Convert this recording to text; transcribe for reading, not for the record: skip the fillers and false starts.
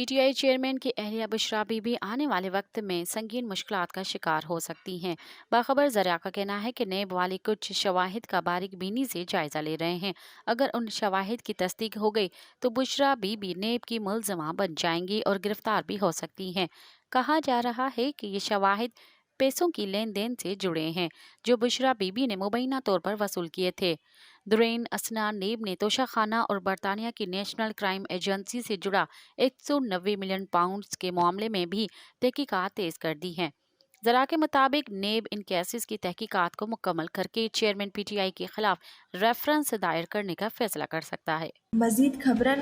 P T I chairman کی اہلیہ Bushra be be آنے والے وقت میں سنگین مشکلات کا شکار ہو سکتی ہیں۔ باخبر ذرائع کا کہنا ہے کہ نیب والے کچھ شواہد کا باریک بینی سے جائزہ لے رہے ہیں۔ اگر ان شواہد کی تصدیق ہو گئی تو بشریٰ بی بی نیب کی ملزمہ بن جائیں گی اور گرفتار بھی ہو سکتی ہیں۔ کہا جا رہا ہے کہ یہ شواہد پیسوں کی لین دین سے جڑے ہیں جو بشریٰ بی بی نے مبینہ طور پر وصول کیے تھے۔ درین اثنا نیب نے توشہ خانہ اور برطانیہ کی نیشنل کرائم ایجنسی سے جڑا 190 ملین پاؤنڈز کے معاملے میں بھی تحقیقات تیز کر دی ہیں۔ ذرائع کے مطابق نیب ان کیسز کی تحقیقات کو مکمل کر کے چیئرمین پی ٹی آئی کے خلاف ریفرنس دائر کرنے کا فیصلہ کر سکتا ہے۔ مزید خبرن